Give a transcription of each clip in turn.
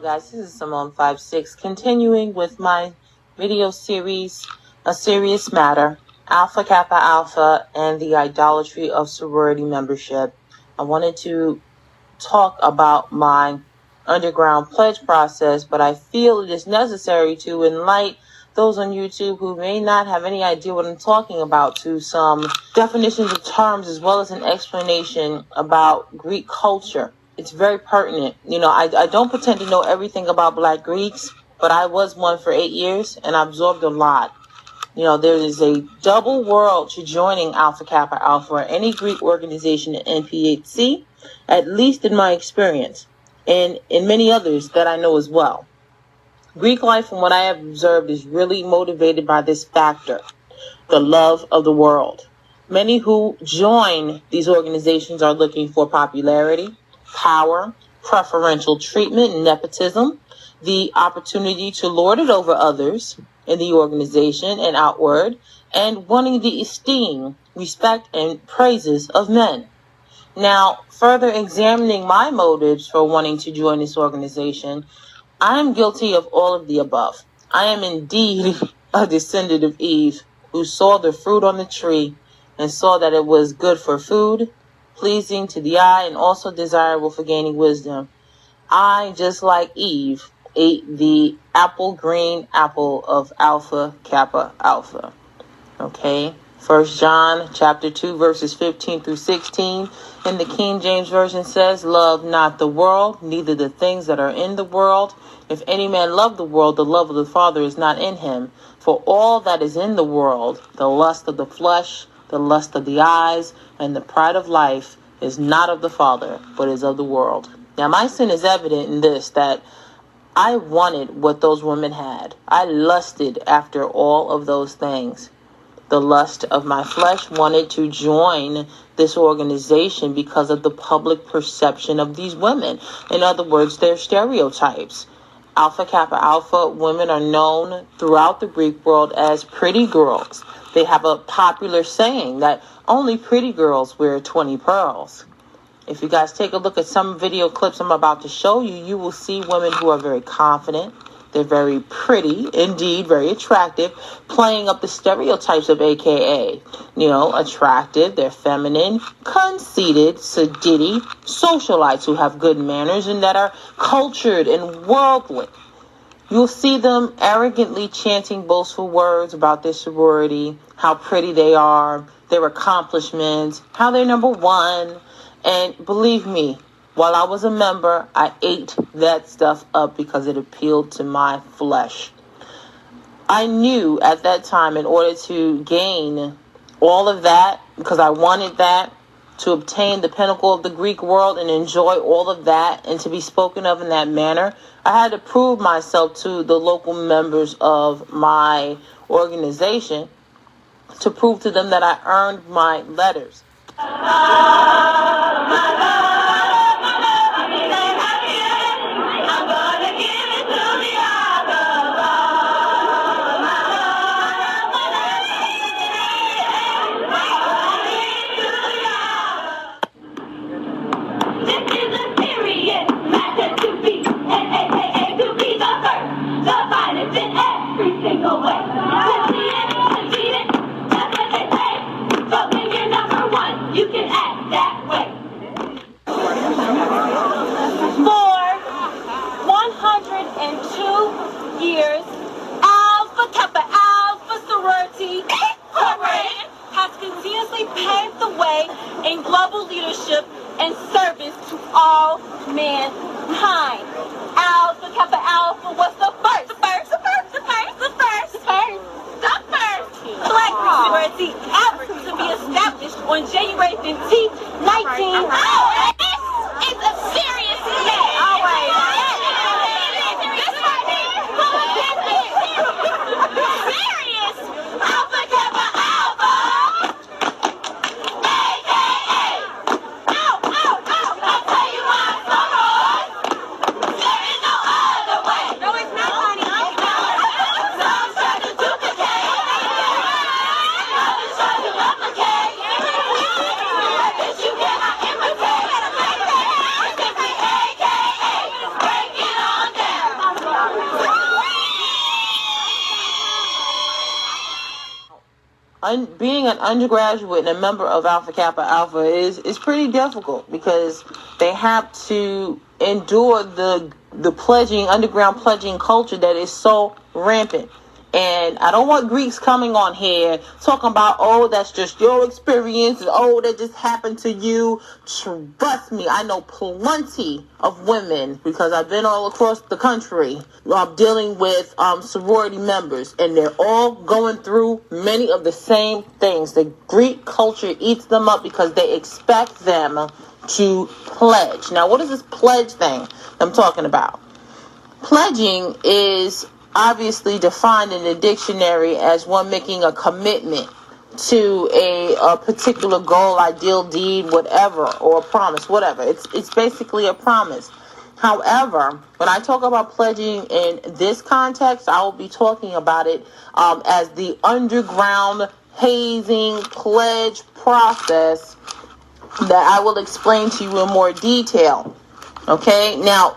guys, this is Simone56, continuing with my video series, A Serious Matter, Alpha Kappa Alpha, and the idolatry of sorority membership. I wanted to talk about my underground pledge process, but I feel it is necessary to enlighten those on YouTube who may not have any idea what I'm talking about to some definitions of terms as well as an explanation about Greek culture. It's very pertinent. I don't pretend to know everything about Black Greeks, but I was one for 8 years and I absorbed a lot. There is a double world to joining Alpha Kappa Alpha or any Greek organization in NPHC, at least in my experience, and in many others that I know as well. Greek life, from what I have observed, is really motivated by this factor, the love of the world. Many who join these organizations are looking for popularity, power, preferential treatment, nepotism, the opportunity to lord it over others in the organization and outward, and wanting the esteem, respect, and praises of men. Now, further examining my motives for wanting to join this organization, I am guilty of all of the above. I am indeed a descendant of Eve, who saw the fruit on the tree and saw that it was good for food, pleasing to the eye, and also desirable for gaining wisdom. I, just like Eve, ate the green apple of Alpha Kappa Alpha. Okay? 1 John chapter 2, verses 15 through 16 in the King James Version says, "Love not the world, neither the things that are in the world. If any man love the world, the love of the Father is not in him. For all that is in the world, the lust of the flesh, the lust of the eyes, and the pride of life, is not of the Father, but is of the world." Now, my sin is evident in this, that I wanted what those women had. I lusted after all of those things. The lust of my flesh wanted to join this organization because of the public perception of these women. In other words, their stereotypes. Alpha Kappa Alpha women are known throughout the Greek world as pretty girls. They have a popular saying that only pretty girls wear 20 pearls. If you guys take a look at some video clips I'm about to show you, you will see women who are very confident. They're very pretty, indeed, very attractive, playing up the stereotypes of AKA, attractive, they're feminine, conceited, sedity, socialites who have good manners and that are cultured and worldly. You'll see them arrogantly chanting boastful words about their sorority, how pretty they are, their accomplishments, how they're number one. And believe me, while I was a member, I ate that stuff up because it appealed to my flesh. I knew at that time, in order to gain all of that, because I wanted that, to obtain the pinnacle of the Greek world and enjoy all of that and to be spoken of in that manner, I had to prove myself to the local members of my organization, to prove to them that I earned my letters. You can act that way. For 102 years, Alpha Kappa Alpha Sorority Incorporated has continuously paved the way in global leadership and service to all mankind. Alpha Kappa Alpha was the first Black sorority ever to be established on January 15th, 19... It's a serious matter. Always. This right here. Serious. Alpha Kappa Alpha. AKA. Ow. I'll tell you why, sorors. There is no other way. No, it's not, honey. Some try to duplicate. Others try to replicate. I guess you cannot imitate. being an undergraduate and a member of Alpha Kappa Alpha is pretty difficult, because they have to endure the pledging, underground pledging culture that is so rampant. And I don't want Greeks coming on here talking about, oh, that's just your experience, and oh, that just happened to you. Trust me, I know plenty of women, because I've been all across the country dealing with sorority members, and they're all going through many of the same things. The Greek culture eats them up because they expect them to pledge. Now, what is this pledge thing I'm talking about? Pledging is obviously defined in the dictionary as one making a commitment to a particular goal, ideal, deed, whatever, or a promise, whatever. It's basically a promise. However, when I talk about pledging in this context, I will be talking about it as the underground hazing pledge process that I will explain to you in more detail. Okay, now,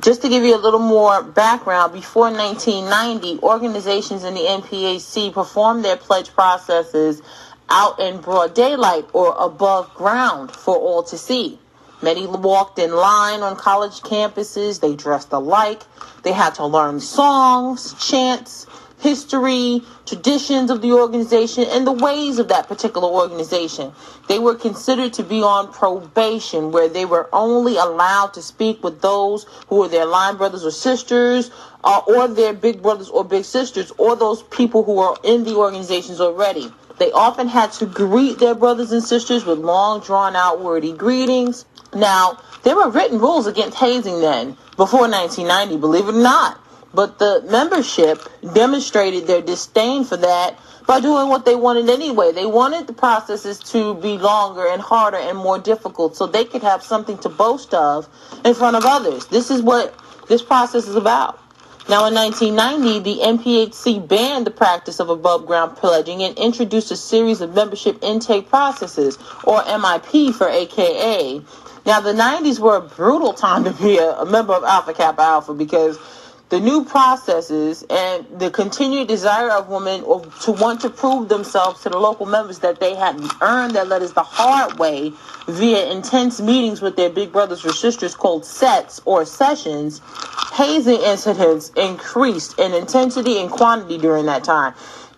just to give you a little more background, before 1990, organizations in the NPHC performed their pledge processes out in broad daylight or above ground for all to see. Many walked in line on college campuses. They dressed alike. They had to learn songs, chants, history, traditions of the organization, and the ways of that particular organization. They were considered to be on probation, where they were only allowed to speak with those who were their line brothers or sisters, or their big brothers or big sisters, or those people who are in the organizations already. They often had to greet their brothers and sisters with long, drawn-out, wordy greetings. Now, there were written rules against hazing then, before 1990, believe it or not. But the membership demonstrated their disdain for that by doing what they wanted anyway. They wanted the processes to be longer and harder and more difficult, so they could have something to boast of in front of others. This is what this process is about. Now, in 1990, the NPHC banned the practice of above-ground pledging and introduced a series of membership intake processes, or MIP for AKA. Now, the 90s were a brutal time to be a member of Alpha Kappa Alpha, because the new processes and the continued desire of women to want to prove themselves to the local members that they had earned their letters the hard way via intense meetings with their big brothers or sisters called sets or sessions, hazing incidents increased in intensity and quantity during that time.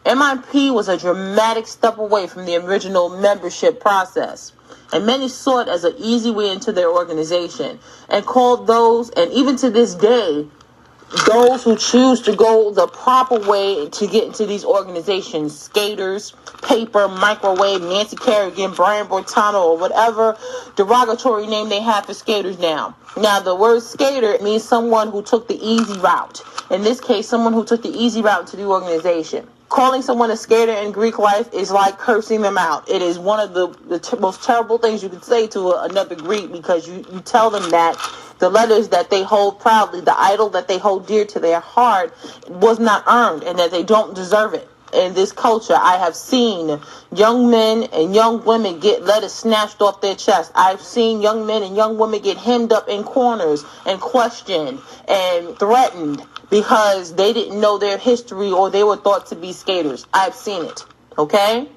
MIP was a dramatic step away from the original membership process, and many saw it as an easy way into their organization and called those, and even to this day, those who choose to go the proper way to get into these organizations, skaters, paper, microwave, Nancy Kerrigan, Brian Bortano, or whatever derogatory name they have for skaters now. Now, the word skater means someone who took the easy route. In this case, someone who took the easy route to the organization. Calling someone a skater in Greek life is like cursing them out. It is one of the most terrible things you could say to another Greek, because you tell them that the letters that they hold proudly, the idol that they hold dear to their heart, was not earned, and that they don't deserve it. In this culture, I have seen young men and young women get letters snatched off their chest. I've seen young men and young women get hemmed up in corners and questioned and threatened because they didn't know their history or they were thought to be skaters. I've seen it. Okay?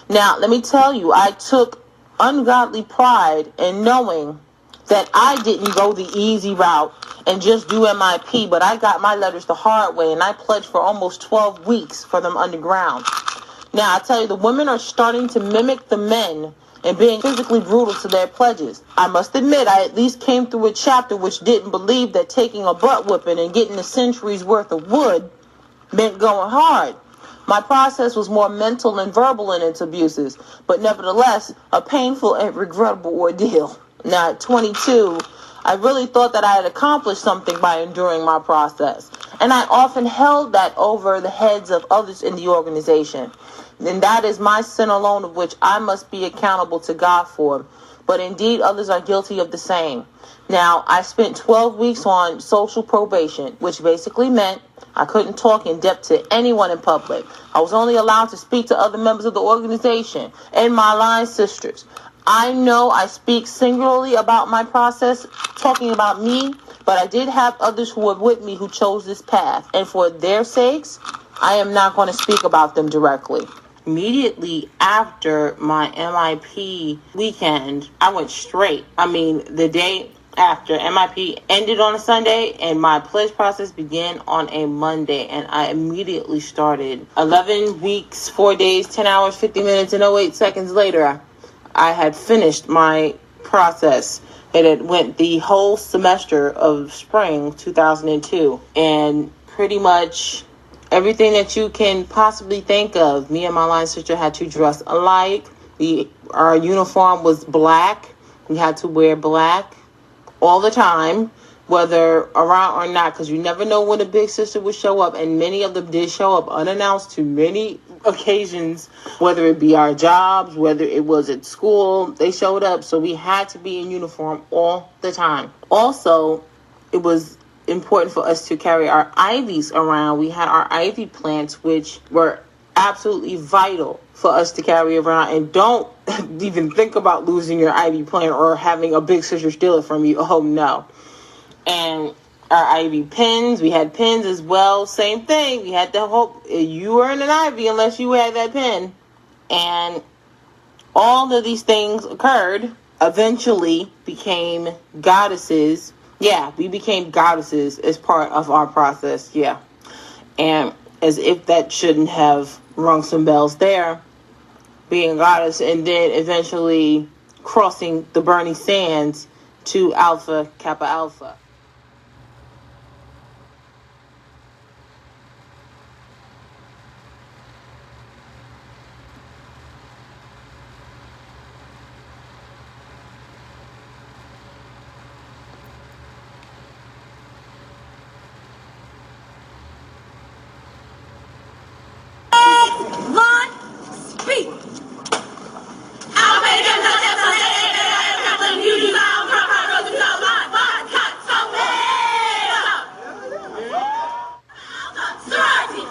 Now, let me tell you, I took ungodly pride in knowing that I didn't go the easy route and just do MIP, but I got my letters the hard way, and I pledged for almost 12 weeks for them underground. Now, I tell you, the women are starting to mimic the men and being physically brutal to their pledges. I must admit, I at least came through a chapter which didn't believe that taking a butt whipping and getting a century's worth of wood meant going hard. My process was more mental and verbal in its abuses, but nevertheless, a painful and regrettable ordeal. Now, at 22, I really thought that I had accomplished something by enduring my process. And I often held that over the heads of others in the organization. And that is my sin alone, of which I must be accountable to God for. But indeed, others are guilty of the same. Now, I spent 12 weeks on social probation, which basically meant I couldn't talk in depth to anyone in public. I was only allowed to speak to other members of the organization and my line sisters. I know I speak singularly about my process, talking about me, but I did have others who were with me who chose this path. And for their sakes, I am not going to speak about them directly. immediately after my MIP weekend, I went straight. I mean, the day after MIP ended on a Sunday and my pledge process began on a Monday, and I immediately started. 11 weeks, 4 days, 10 hours, 50 minutes, and 08 seconds later, I had finished my process. It had went the whole semester of spring 2002, and pretty much everything that you can possibly think of. Me and my line sister had to dress alike. Our uniform was black. We had to wear black all the time, whether around or not, because you never know when a big sister would show up, and many of them did show up unannounced to many occasions, whether it be our jobs, whether it was at school, they showed up, so we had to be in uniform all the time. Also, it was important for us to carry our IVs around. We had our IV plants, which were absolutely vital for us to carry around, and don't even think about losing your IV plant or having a big sister steal it from you. Oh no. And our IV pins, we had pins as well, same thing. We had to hope you weren't an IV unless you had that pin. And all of these things occurred, eventually became goddesses. Yeah, we became goddesses as part of our process. Yeah. And as if that shouldn't have rung some bells there, being a goddess, and then eventually crossing the burning sands to Alpha Kappa Alpha. Line, speak. Sorority,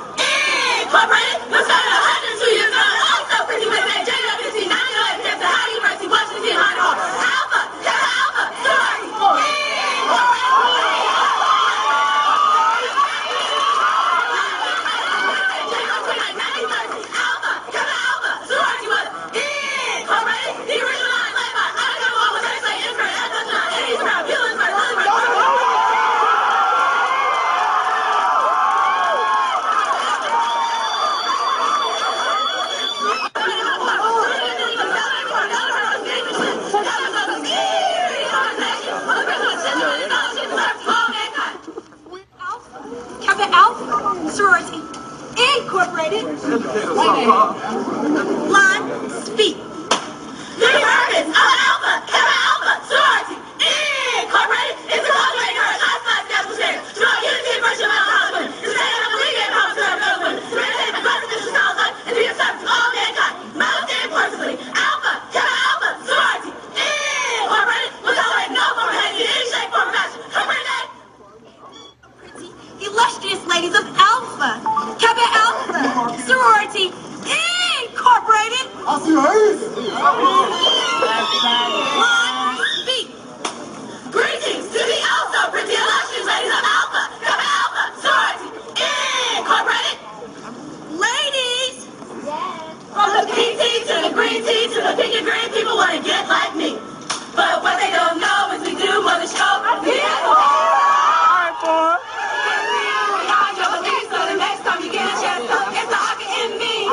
Incorporated, was started 102 years ago. Also pretty much that JWC, 9/11, that's the High University, Washington, Idaho. Alpha, Kappa Alpha, sorority, Alpha, Kappa Alpha, sorority was incorporated. The original line led by Idaho, was actually Emperor, Edward, Eddie Brown, Gillisburg, Kappa Alpha, sorority, Incorporated. Line, speak. The purpose of Alpha, Kappa Alpha, sorority, Incorporated is to cultivate courage, outside national standards, to promote unity and virtue among college women, to stand up and lead and empower fellow women, to maintain the constitution of college life, and to be of service to all mankind. Most importantly, Alpha, Kappa Alpha, sorority, Incorporated will tolerate no form of hate in any shape, form, or fashion. Comprehend? Illustrious ladies of Alpha, Kappa Alpha, sorority, Incorporated. Line, speak. Greetings to the also pretty illustrious ladies of Alpha, Kappa Alpha, sorority, Incorporated. Ladies, from the pink tea to the green tea to the pink and green, people want to get like me. But what they don't know is we do more than show. So the next time you get a chance, it's the hockey in me.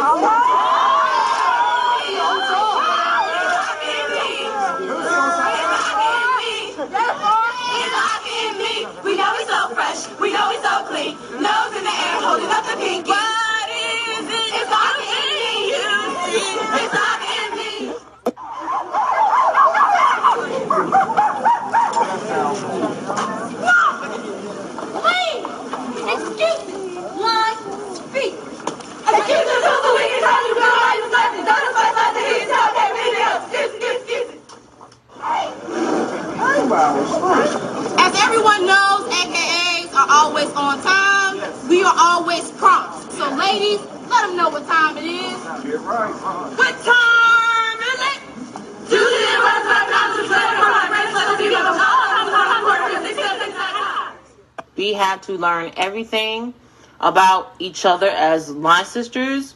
We know we so fresh, we know we so clean. Nose in the air, holding up the pinky. What is it? It's all in me, you see. It's all in me. Please, excuse me. Line, speak. Excuse me, so we can tell you go out and nothing. Don't fight like the heat, tell them anything else. Excuse me. As everyone knows, AKAs are always on time. We are always prompt. So ladies, let them know what time it is. What time is it? We had to learn everything about each other as line sisters.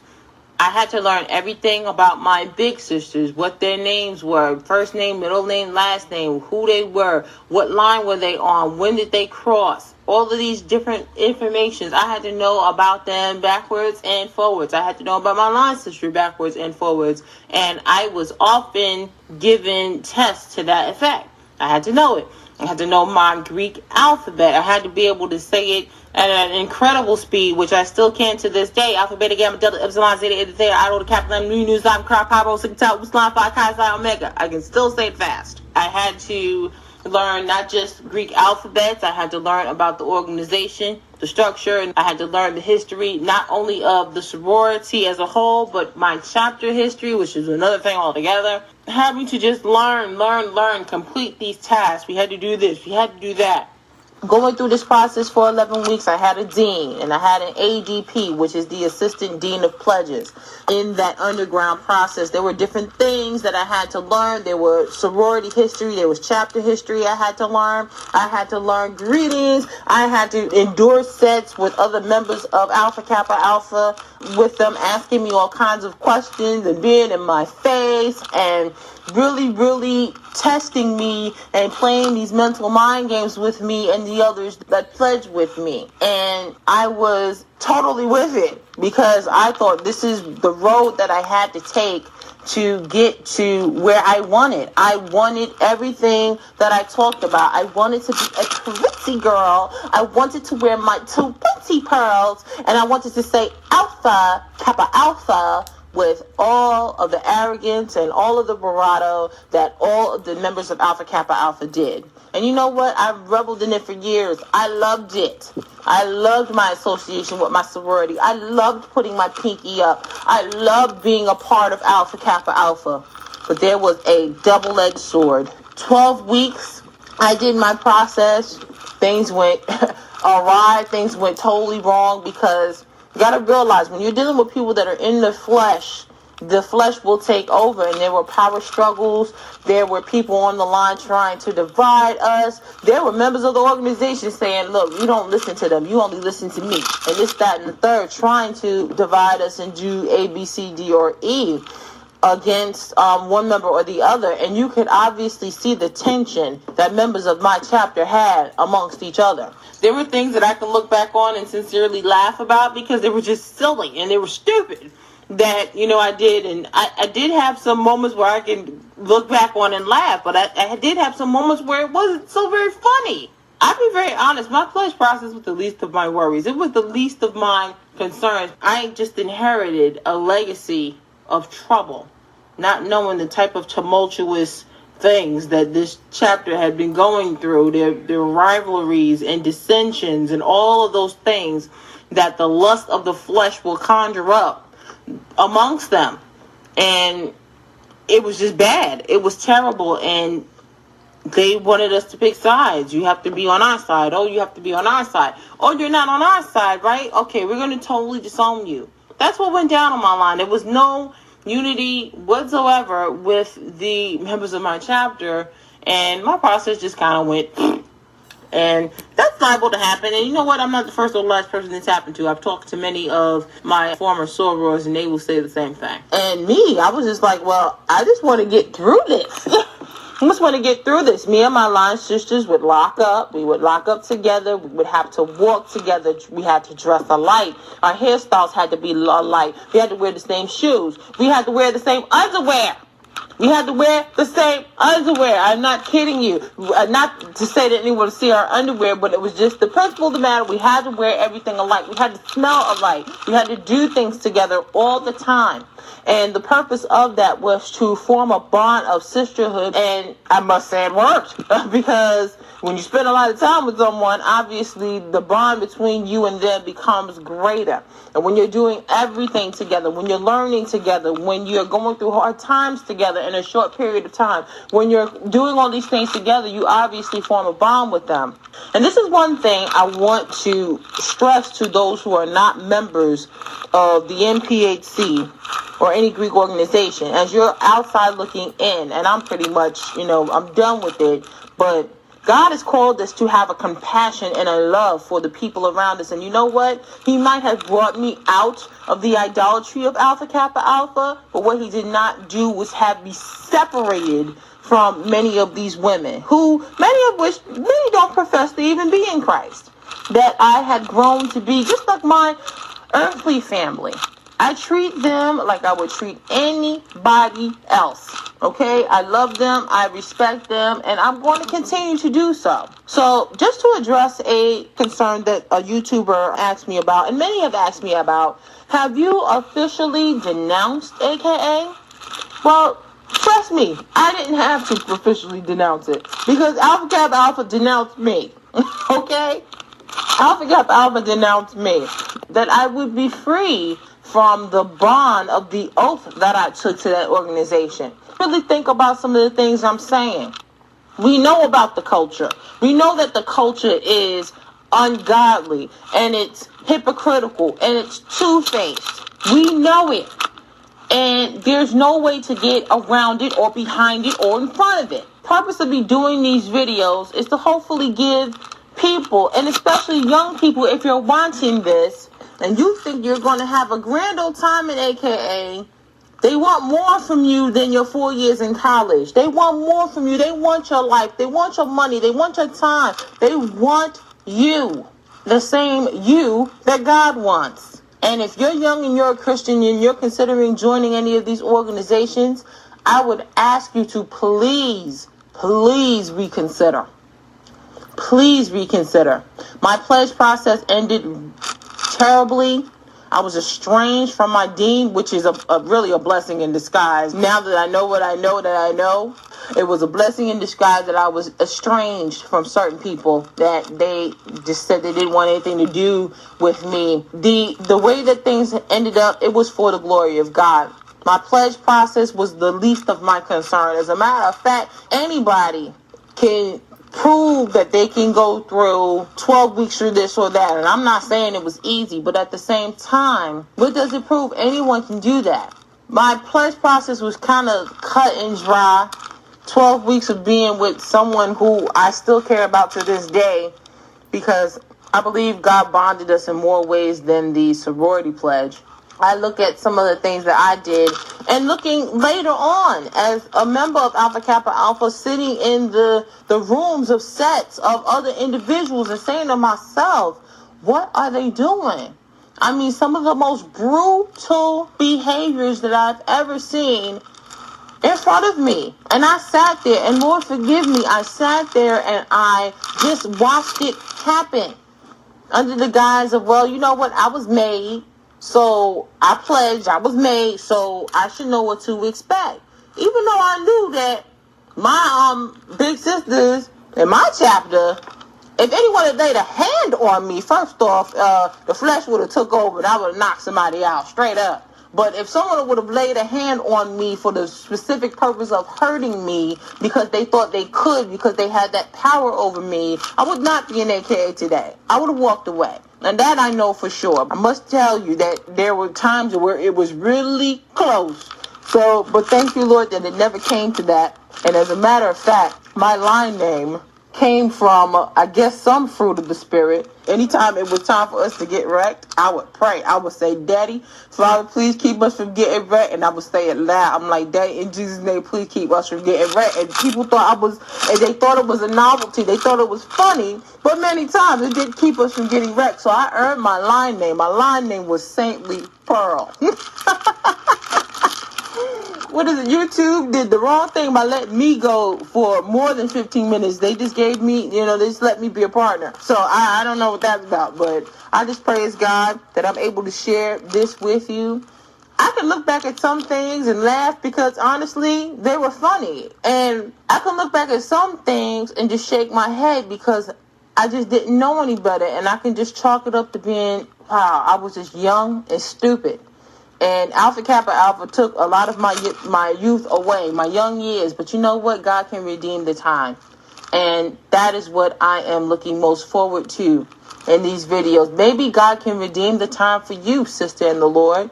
I had to learn everything about my big sisters, what their names were, first name, middle name, last name, who they were, what line were they on, when did they cross. All of these different informations. I had to know about them backwards and forwards. I had to know about my line sister backwards and forwards. And I was often given tests to that effect. I had to know it. I had to know my Greek alphabet. I had to be able to say it at an incredible speed, which I still can to this day. Alpha, beta, gamma, delta, epsilon, zeta, eta, theta, iota, kappa, mu, nu, xi, crop, pi, rho, sigma, tau, upsilon, phi, chi, psi, omega. I can still say it fast. I had to learn not just Greek alphabets. I had to learn about the organization, the structure, and I had to learn the history, not only of the sorority as a whole, but my chapter history, which is another thing altogether. Having to just learn, complete these tasks. We had to do this, we had to do that. Going through this process for 11 weeks, I had a dean and I had an ADP, which is the assistant dean of pledges. In that underground process, there were different things that I had to learn. There were sorority history, there was chapter history I had to learn. I had to learn greetings. I had to endure sets with other members of Alpha Kappa Alpha, with them asking me all kinds of questions and being in my face and really testing me and playing these mental mind games with me and the others that pledged with me. And I was totally with it because I thought this is the road that I had to take to get to where I wanted. I wanted everything that I talked about. I wanted to be a pretty girl. I wanted to wear my 2 pretty pearls, and I wanted to say Alpha Kappa Alpha with all of the arrogance and all of the bravado that all of the members of Alpha Kappa Alpha did. And you know what? I reveled in it for years. I loved it. I loved my association with my sorority. I loved putting my pinky up. I loved being a part of Alpha Kappa Alpha. But there was a double-edged sword. 12 weeks, I did my process. Things went awry. Things went totally wrong because you got to realize when you're dealing with people that are in the flesh will take over, and there were power struggles. There were people on the line trying to divide us. There were members of the organization saying, look, you don't listen to them, you only listen to me, and this, that, and the third, trying to divide us and do A, B, C, D, or E against one member or the other. And you could obviously see the tension that members of my chapter had amongst each other. There were things that I can look back on and sincerely laugh about because they were just silly and they were stupid that, you know, I did. And I did have some moments where I can look back on and laugh, but I did have some moments where it wasn't so very funny. I'll be very honest, my pledge process was the least of my worries. It was the least of my concerns. I just inherited a legacy of trouble, not knowing the type of tumultuous things that this chapter had been going through, their rivalries and dissensions and all of those things that the lust of the flesh will conjure up amongst them. And it was just bad. It was terrible. And they wanted us to pick sides. You have to be on our side. Oh, you have to be on our side. Oh, you're not on our side, right? Okay, we're going to totally disown you. That's what went down on my line. There was no unity whatsoever with the members of my chapter, and my process just kind of went and that's liable to happen. And you know what? I'm not the first or last person this happened to. I've talked to many of my former sorors, and they will say the same thing. And me, I was just like, well, I just want to get through this. I just want to get through this. Me and my line sisters would lock up. We would lock up together. We would have to walk together. We had to dress alike. Our hairstyles had to be alike. We had to wear the same shoes. We had to wear the same underwear. We had to wear the same underwear. I'm not kidding you. Not to say that anyone would see our underwear, but it was just the principle of the matter. We had to wear everything alike. We had to smell alike. We had to do things together all the time. And the purpose of that was to form a bond of sisterhood. And I must say it worked. Because when you spend a lot of time with someone, obviously the bond between you and them becomes greater. And when you're doing everything together, when you're learning together, when you're going through hard times together in a short period of time, when you're doing all these things together, you obviously form a bond with them. And this is one thing I want to stress to those who are not members of the NPHC or any Greek organization. As you're outside looking in, and I'm pretty much, I'm done with it, but God has called us to have a compassion and a love for the people around us. And you know what? He might have brought me out of the idolatry of Alpha Kappa Alpha, but what he did not do was have me separated from many of these women, who, many don't profess to even be in Christ, that I had grown to be just like my earthly family. I treat them like I would treat anybody else. Okay, I love them, I respect them, and I'm going to continue to do so. So, just to address a concern that a YouTuber asked me about, and many have asked me about, have you officially denounced AKA? Well, trust me, I didn't have to officially denounce it, because Alpha Kappa Alpha denounced me. Okay? Alpha Kappa Alpha denounced me, that I would be free from the bond of the oath that I took to that organization. Really think about some of the things I'm saying. We know about the culture. We know that the culture is ungodly, and it's hypocritical, and it's two-faced. We know it. And there's no way to get around it or behind it or in front of it. Purpose of me doing these videos is to hopefully give people, and especially young people, if you're watching this and you think you're going to have a grand old time in AKA, they want more from you than your 4 years in college. They want more from you. They want your life. They want your money. They want your time. They want you. The same you that God wants. And if you're young and you're a Christian and you're considering joining any of these organizations, I would ask you to please reconsider. Please reconsider. My pledge process ended terribly. I was estranged from my dean, which is really a blessing in disguise. Now that I know what I know, it was a blessing in disguise that I was estranged from certain people, that they just said they didn't want anything to do with me. The way that things ended up, it was for the glory of God. My pledge process was the least of my concern. As a matter of fact, anybody can prove that they can go through 12 weeks through this or that. And I'm not saying it was easy, but at the same time, what does it prove? Anyone can do that. My pledge process was kind of cut and dry. 12 weeks of being with someone who I still care about to this day, because I believe God bonded us in more ways than the sorority pledge. I look at some of the things that I did, and looking later on as a member of Alpha Kappa Alpha, sitting in the rooms of sets of other individuals and saying to myself, what are they doing? I mean, some of the most brutal behaviors that I've ever seen in front of me. And I sat there, and Lord forgive me, I sat there and I just watched it happen under the guise of, well, you know what, I was made. So I pledged, I was made, so I should know what to expect. Even though I knew that my big sisters in my chapter, if anyone had laid a hand on me, first off, the flesh would have took over and I would have knocked somebody out straight up. But if someone would have laid a hand on me for the specific purpose of hurting me because they thought they could, because they had that power over me, I would not be in AKA today. I would have walked away. And that I know for sure. I must tell you that there were times where it was really close. So, but thank you, Lord, that it never came to that. And as a matter of fact, my line name came from, I guess, some fruit of the Spirit. Anytime it was time for us to get wrecked, I would pray. I would say, Daddy, Father, please keep us from getting wrecked. And I would say it loud. I'm like, Daddy, in Jesus' name, please keep us from getting wrecked. And people thought they thought it was a novelty. They thought it was funny. But many times it did keep us from getting wrecked. So I earned my line name. My line name was Saintly Pearl. What is it? YouTube did the wrong thing by letting me go for more than 15 minutes. They just gave me, they just let me be a partner. So I don't know what that's about, but I just praise God that I'm able to share this with you. I can look back at some things and laugh because honestly, they were funny. And I can look back at some things and just shake my head because I just didn't know any better. And I can just chalk it up to being, wow, I was just young and stupid. And Alpha Kappa Alpha took a lot of my youth away, my young years. But you know what? God can redeem the time. And that is what I am looking most forward to in these videos. Maybe God can redeem the time for you, sister in the Lord.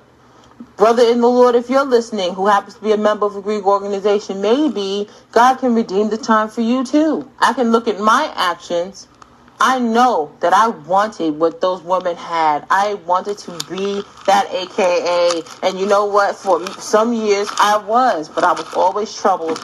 brother in the Lord, if you're listening, who happens to be a member of a Greek organization, maybe God can redeem the time for you too. I can look at my actions. I know that I wanted what those women had. I wanted to be that AKA. And you know what? For some years I was, but I was always troubled.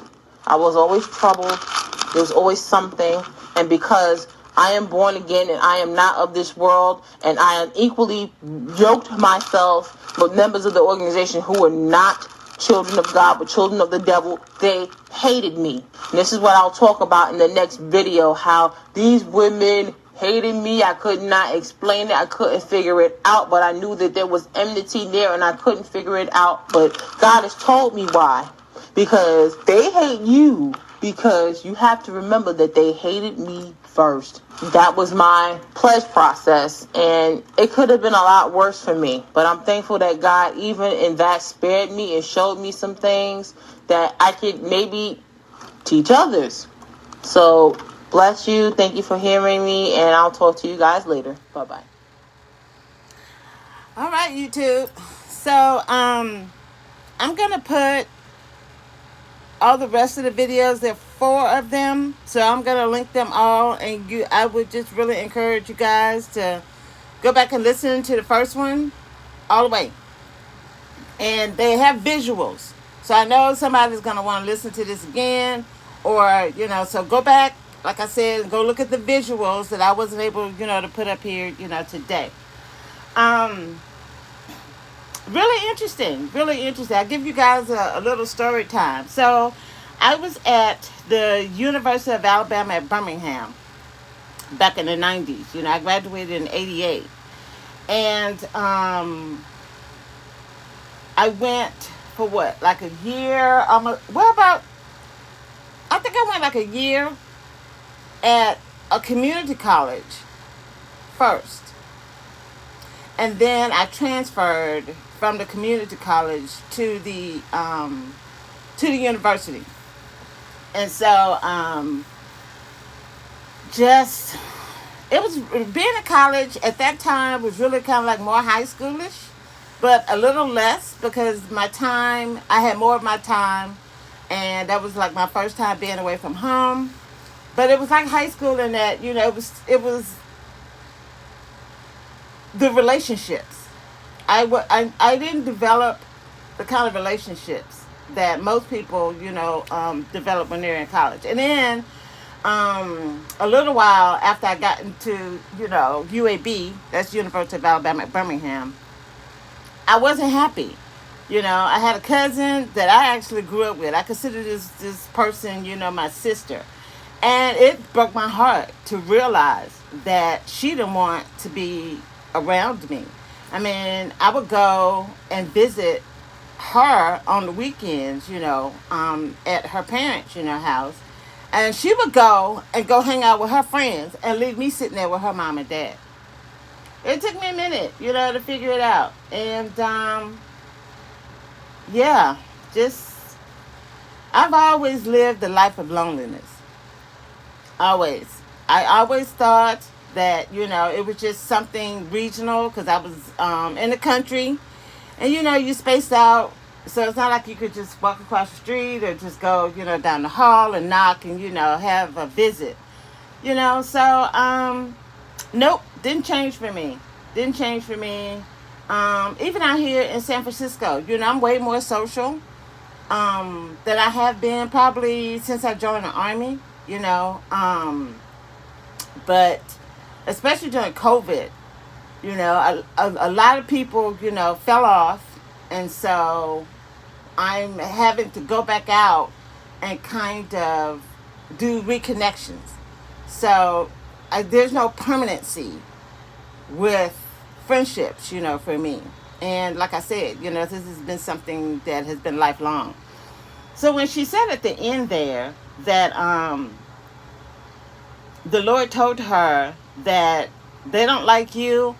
There was always something. And because I am born again and I am not of this world, and I unequally yoked myself with members of the organization who were not children of God but children of the devil, they hated me. And this is what I'll talk about in the next video, how these women hated me. I could not explain it. I couldn't figure it out, but I knew that there was enmity there and I couldn't figure it out. But God has told me why. Because they hate you, because you have to remember that they hated me first. That was my pledge process, and it could have been a lot worse for me. But I'm thankful that God, even in that, spared me and showed me some things that I could maybe teach others. So, bless you. Thank you for hearing me, and I'll talk to you guys later. Bye-bye. All right, YouTube. So, I'm going to put all the rest of the videos. There are 4 of them, so I'm going to link them all, and I would just really encourage you guys to go back and listen to the first one all the way. And they have visuals, so I know somebody's going to want to listen to this again, or so go back, like I said, and go look at the visuals that I wasn't able to put up here today. Really interesting. I'll give you guys a little story time. So, I was at the University of Alabama at Birmingham back in the 90s. I graduated in 88. And I went for what? Like a year? I think I went like a year at a community college first. And then I transferred from the community college to the university. And so it was being in college at that time was really kind of like more high schoolish, but a little less because I had more of my time, and that was like my first time being away from home. But it was like high school in that, it was the relationships. I didn't develop the kind of relationships that most people, develop when they're in college. And then a little while after I got into, UAB, that's University of Alabama at Birmingham, I wasn't happy. I had a cousin that I actually grew up with. I consider this person, my sister. And it broke my heart to realize that she didn't want to be around me. I mean, I would go and visit her on the weekends, at her parents', house. And she would go hang out with her friends and leave me sitting there with her mom and dad. It took me a minute, to figure it out. And, I've always lived a life of loneliness. Always. I always thought that, it was just something regional because I was in the country. And, you spaced out. So it's not like you could just walk across the street or just go, down the hall and knock and, have a visit. So, nope, didn't change for me. Even out here in San Francisco, I'm way more social than I have been probably since I joined the Army, But especially during COVID, a lot of people, fell off. And so I'm having to go back out and kind of do reconnections. So there's no permanency with friendships, for me. And like I said, this has been something that has been lifelong. So when she said at the end there that the Lord told her that they don't like you,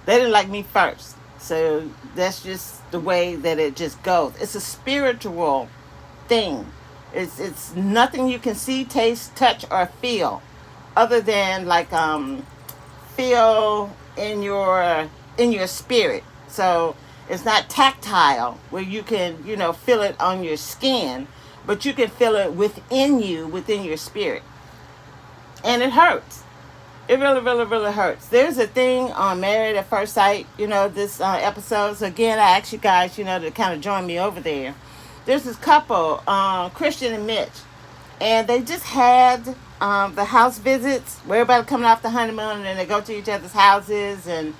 they didn't like me first. So that's just the way that it just goes. It's a spiritual thing. It's nothing you can see, taste, touch, or feel, other than feel in your spirit. So It's not tactile where you can, feel it on your skin, but you can feel it within you, within your spirit. And it hurts. It really, really, really hurts. There's a thing on Married at First Sight, this episode. So again, I ask you guys, to kind of join me over there. There's this couple, Christian and Mitch, and they just had the house visits where everybody coming off the honeymoon and they go to each other's houses and,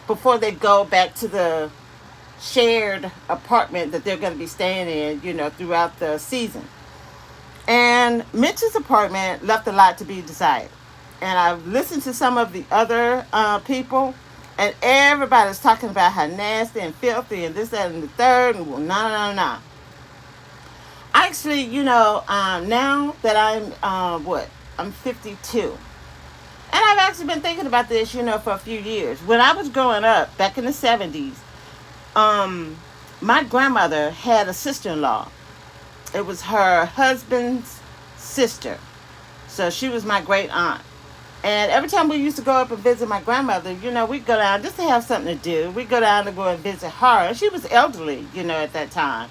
before they go back to the shared apartment that they're going to be staying in, throughout the season. And Mitch's apartment left a lot to be desired. And I've listened to some of the other people, and everybody's talking about how nasty and filthy and this, that, and the third, and no. Actually, now that I'm 52. And I've actually been thinking about this, for a few years. When I was growing up, back in the 70s, my grandmother had a sister-in-law. It was her husband's sister. So she was my great aunt. And every time we used to go up and visit my grandmother, we'd go down just to have something to do. We'd go down to go and visit her. And she was elderly, at that time.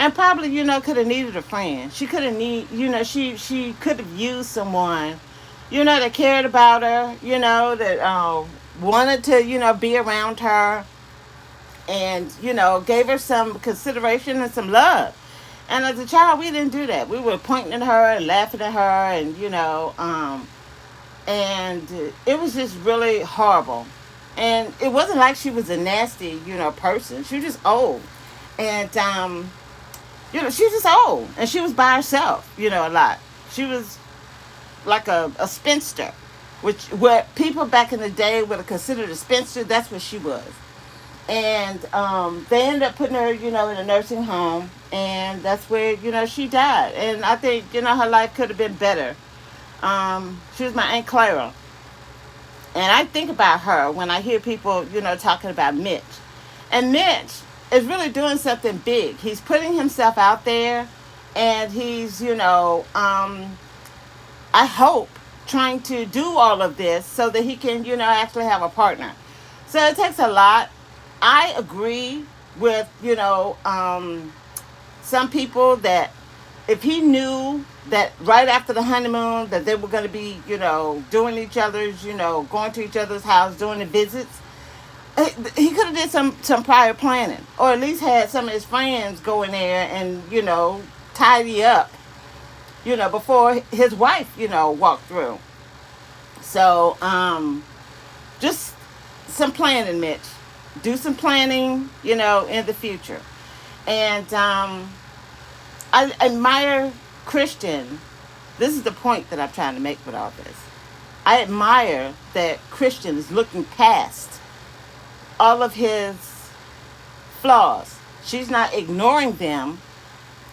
And probably, could have needed a friend. She could have she could have used someone, that cared about her, that wanted to, be around her. And, gave her some consideration and some love. And as a child, we didn't do that. We were pointing at her and laughing at her and, and it was just really horrible. And it wasn't like she was a nasty, person. She was just old. And, she was just old. And she was by herself, a lot. She was like a spinster, which what people back in the day would have considered a spinster, that's what she was. And they ended up putting her, in a nursing home. And that's where, she died. And I think, her life could have been better. She was my Aunt Clara. And I think about her when I hear people, talking about Mitch. And Mitch is really doing something big. He's putting himself out there. And he's, I hope, trying to do all of this so that he can, actually have a partner. So it takes a lot. I agree with, some people that if he knew that right after the honeymoon that they were going to be, doing each other's, going to each other's house, doing the visits, he could have did some prior planning, or at least had some of his friends go in there and, tidy up, before his wife, walked through. So, just some planning, Mitch. Do some planning, in the future. And I admire Christian. This is the point that I'm trying to make with all this. I admire that Christian is looking past all of his flaws. She's not ignoring them.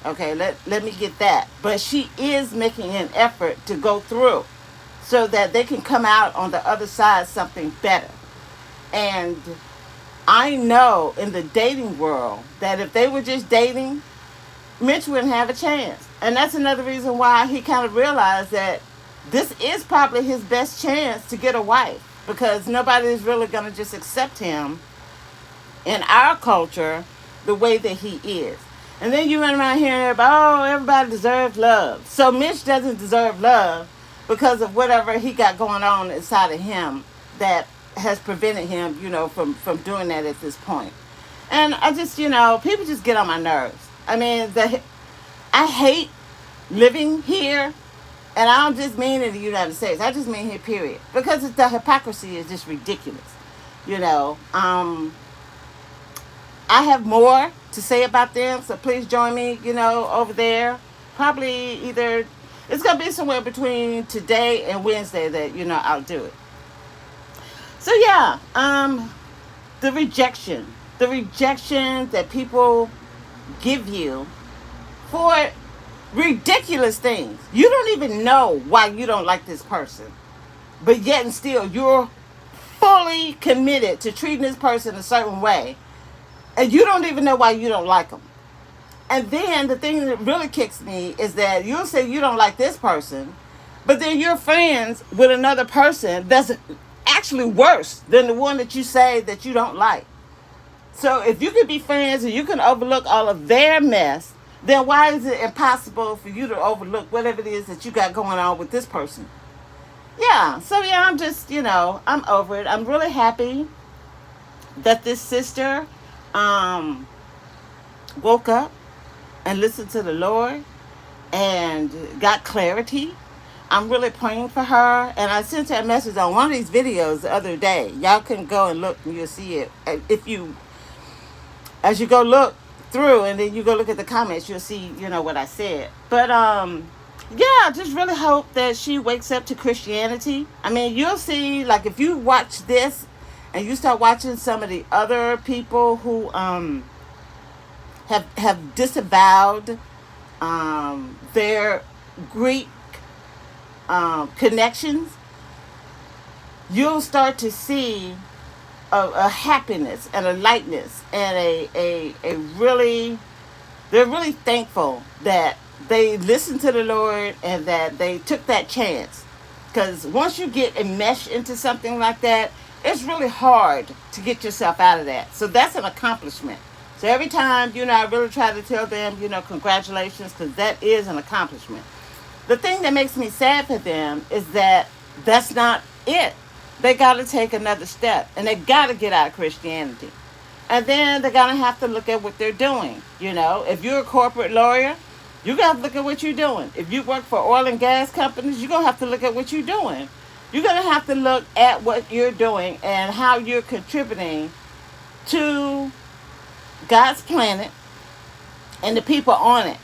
Okay, let me get that. But she is making an effort to go through so that they can come out on the other side something better. And I know in the dating world that if they were just dating, Mitch wouldn't have a chance. And that's another reason why he kind of realized that this is probably his best chance to get a wife, because nobody is really going to just accept him in our culture the way that he is. And then you run around hearing everybody deserves love. So Mitch doesn't deserve love because of whatever he got going on inside of him that has prevented him, from doing that at this point. And I just, people just get on my nerves. I mean, I hate living here, and I don't just mean in the United States. I just mean here, period. Because the hypocrisy is just ridiculous. I have more to say about them, so please join me, over there. Probably it's going to be somewhere between today and Wednesday that, I'll do it. So yeah, the rejection that people give you for ridiculous things. You don't even know why you don't like this person, but yet and still you're fully committed to treating this person a certain way, and you don't even know why you don't like them. And then the thing that really kicks me is that you'll say you don't like this person, but then you're friends with another person that's actually worse than the one that you say that you don't like. So if you can be friends and you can overlook all of their mess, then why is it impossible for you to overlook whatever it is that you got going on with this person? Yeah, so yeah, I'm just, I'm over it. I'm really happy that this sister um, woke up and listened to the Lord and got clarity. I'm really praying for her. And I sent her a message on one of these videos the other day. Y'all can go and look and you'll see it. If you, as you go look through and then you go look at the comments, you'll see, what I said. But, yeah, just really hope that she wakes up to Christianity. I mean, you'll see, like, if you watch this and you start watching some of the other people who have disavowed their Greek connections, you'll start to see a happiness and a lightness and a really, they're really thankful that they listened to the Lord and that they took that chance. Because once you get enmeshed into something like that, it's really hard to get yourself out of that. So that's an accomplishment. So every time, I really try to tell them, congratulations, because that is an accomplishment. The thing that makes me sad for them is that that's not it. They got to take another step, and they got to get out of Christianity. And then they're going to have to look at what they're doing. If you're a corporate lawyer, you're going to have to look at what you're doing. If you work for oil and gas companies, you're going to have to look at what you're doing. You're going to have to look at what you're doing and how you're contributing to God's planet and the people on it.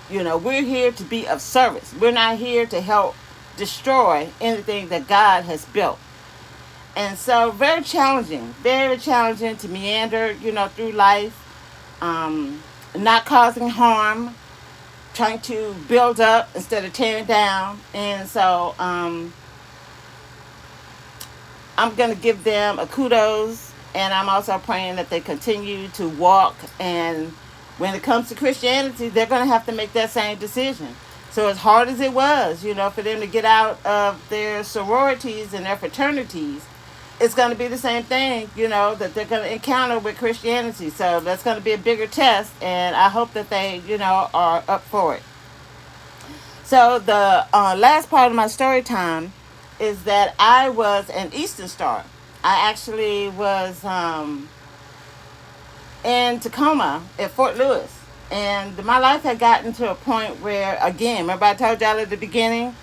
We're here to be of service. We're not here to help destroy anything that God has built. And so very challenging to meander, through life, not causing harm, trying to build up instead of tearing down. And so I'm going to give them a kudos, and I'm also praying that they continue to walk. And when it comes to Christianity, they're going to have to make that same decision. So as hard as it was, for them to get out of their sororities and their fraternities, it's going to be the same thing, that they're going to encounter with Christianity. So that's going to be a bigger test, and I hope that they, are up for it. So the last part of my story time is that I was an Eastern Star. I actually was in Tacoma at Fort Lewis. And my life had gotten to a point where, again, remember I told y'all at the beginning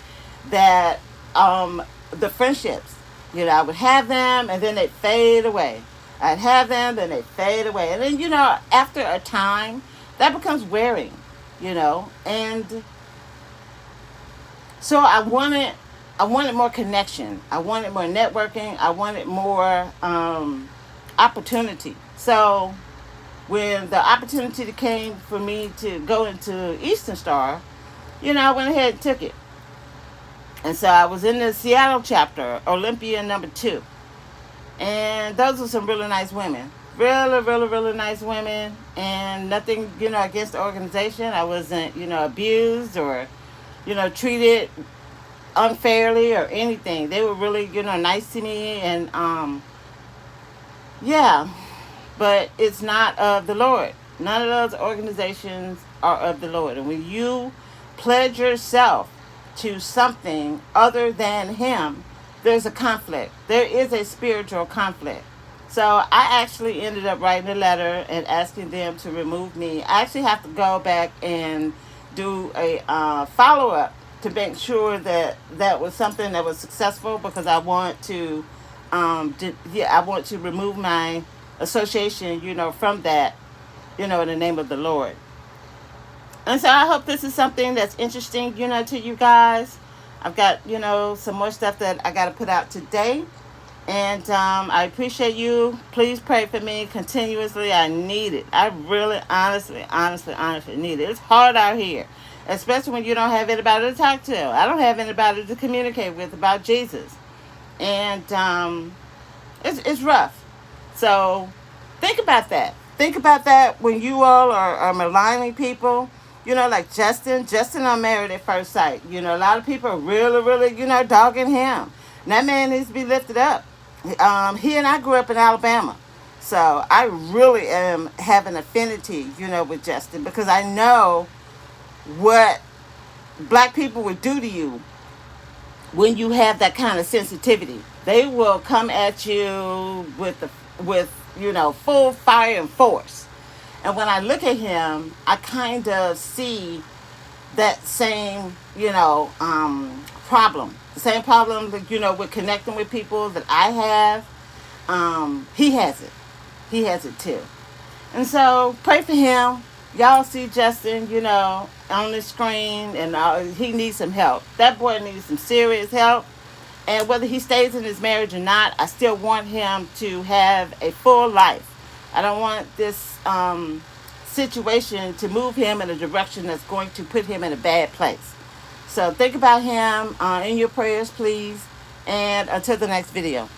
that the friendships, I would have them and then they'd fade away. I'd have them, then they'd fade away. And then, after a time, that becomes wearing, And so I wanted more connection. I wanted more networking. I wanted more opportunity. So when the opportunity came for me to go into Eastern Star, I went ahead and took it. And so I was in the Seattle chapter, Olympia number 2. And those were some really nice women. Really, really, really nice women. And nothing, against the organization. I wasn't, abused or, treated unfairly or anything. They were really, nice to me. And, yeah. But it's not of the Lord. None of those organizations are of the Lord. And when you pledge yourself to something other than Him, there's a conflict. There is a spiritual conflict. So I actually ended up writing a letter and asking them to remove me. I actually have to go back and do a follow-up to make sure that that was something that was successful, because I want to, I want to remove my association, from that, in the name of the Lord. And so I hope this is something that's interesting, to you guys. I've got, some more stuff that I got to put out today. And I appreciate you. Please pray for me continuously. I need it. I really, honestly need it. It's hard out here, especially when you don't have anybody to talk to. I don't have anybody to communicate with about Jesus. And it's rough. So think about that. Think about that when you all are maligning people. Like Justin on Married at First Sight. A lot of people are really, really, dogging him. And that man needs to be lifted up. He and I grew up in Alabama. So I really am having affinity, with Justin, because I know what black people would do to you when you have that kind of sensitivity. They will come at you with full fire and force. And when I look at him, I kind of see that same problem, the same problem that, with connecting with people that I have. He has it. He has it too. And so pray for him. Y'all see Justin, on the screen, and he needs some help. That boy needs some serious help. And whether he stays in his marriage or not, I still want him to have a full life. I don't want this situation to move him in a direction that's going to put him in a bad place. So think about him in your prayers, please. And until the next video.